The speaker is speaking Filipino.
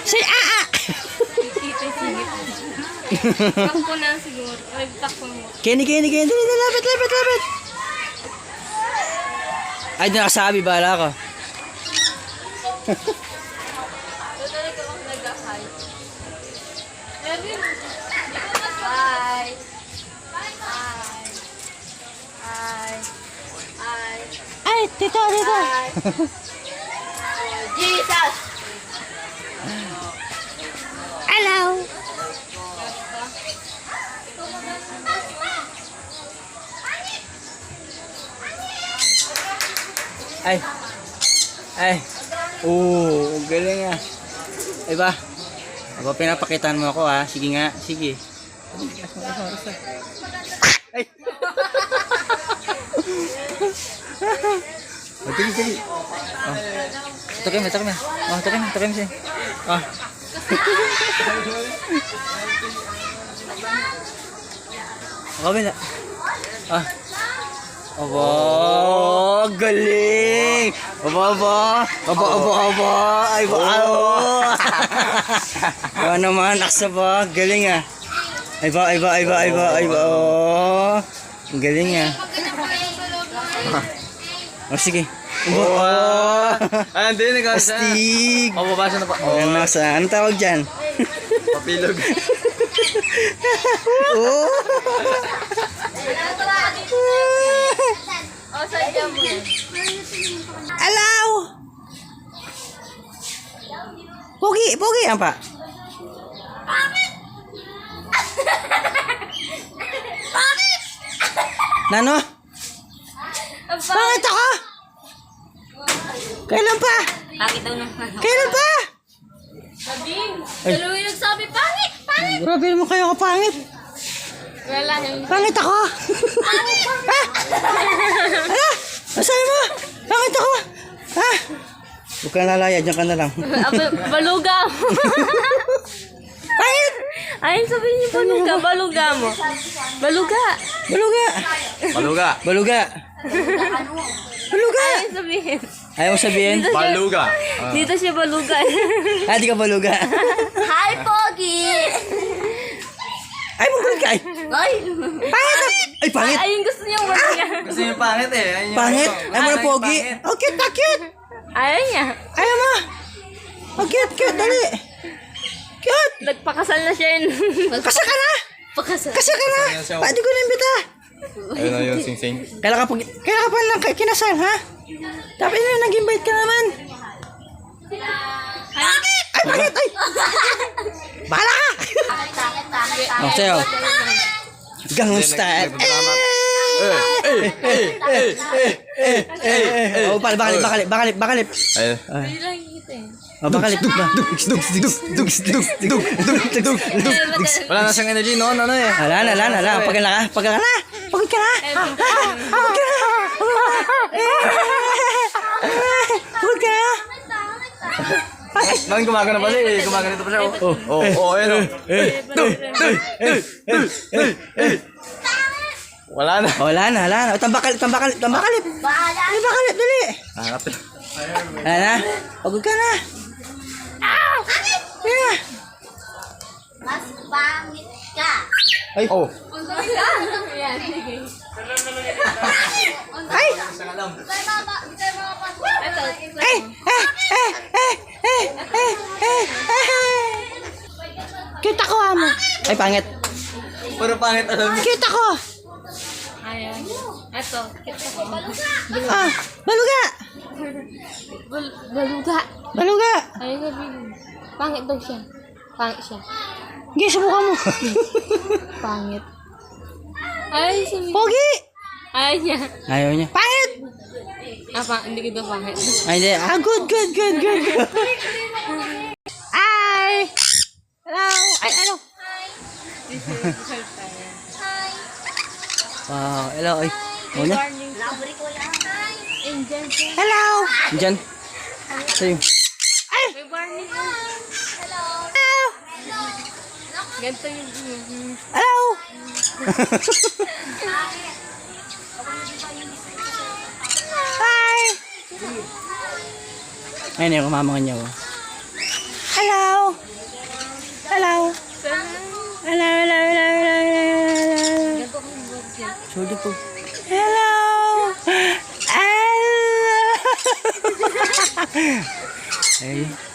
Say ah! Kita singit. Takpo na siguro. Ay, takpo mo. Kenny. Lapit. Ay, di nakasabi. Bahala ka. Talaga ako nag-hi. Hi. Ay, tito. Jesus! Hello. Ay. Oo, galing ah. Ay ba? Aba, pinapakitaan mo ako ha. Sige nga, sige. Ay. Sige. Oh. Takim na. Oh, takim siya. Oh. Kabila. Ah. Aba, galing. Aba. Ay, ba. Ba naman, aksa ba? Galing ah. Ay ba. Oh. Galing ah. Oh, sige. Hindi, nag-asa. Astig. O, babasa na pa. Ano sa? Anong tawag dyan? Papilog. Oh. O, sadya mo. Alaw! Pogi yan pa. Nano? Bakit ako? Kailan pa? Bakit daw nang Kailan pa? Sabing, dalawa yung sabi, pangit! Grabe naman kayo kapangit. Wala yung... Pangit ako. Ha? Ano? Masabi mo? Pangit ako. Ha? Huwag ka nalaya, dyan ka na lang. Baluga mo. Pangit! Ayun sabihin niyo baluga mo. Baluga. Ayun sabihin. Ayaw mo sabihin? Baluga. Dito siya baluga. Di ka baluga. Hi, Pogi! Ay, mungkol ka. Ay! Pangit! Ay, pangit! Ayun gusto niyang baluga. Kasi yung pangit eh. Pangit? Ayaw mo na pogi? Oh, cute. Ayaw niya. Ayaw mo. Oh, cute. Dali. Cute. Nagpakasal na siya yun. Kasa ka na. Pakasal. Kasa ka na. Pwede ko na imbita. Ayun na yun, sing-sing. Kailan ka pa lang kinasal, ha? Tapos na, nag-invite ka naman. Ay, pangit! Ay! Bahala ka! Oh, sayo. Gangnam Style. Oh, bakalip. Ayun. Oh, bakalip. Wala na siyang energy noon, ano eh. Hala. Pagod ka na. Pagod ka na. Noon gumagana pala eh. Gumagana ito pa siya. Ayun. Wala na. Tambakalip. Ay, bakalip, dali. Hanap eh. Wala na. Pagod ka na. Yeah. Mas pangit ka. Ay. Oh. Yan, sige. Ay. Cute ako, amo. Ay, pangit. Puro pangit alam mo. Cute ako. Ayan. Ito. Ah, baluga. Baluga. Ayun sabihin. Pangit daw siya. Pangit siya. Sige, subukan mo. Pangit. Ay, sabihin. Pogi. Ayaw niya. Ayaw niya. Pangit. Hindi kita pangit. Ay, hindi. Ah, good. Ay. Hello. Ay, ano? Wow, hello. Ay. Muna. Hello. Diyan. Sa'yo. Ay. May warning. Hello. Ganito yung... Hello. Hi. Ayun yung kumamangan niya. Oh. Hello. Hello, hello, hello, hello, hello. Sorry po. Hello. Hello. Ay.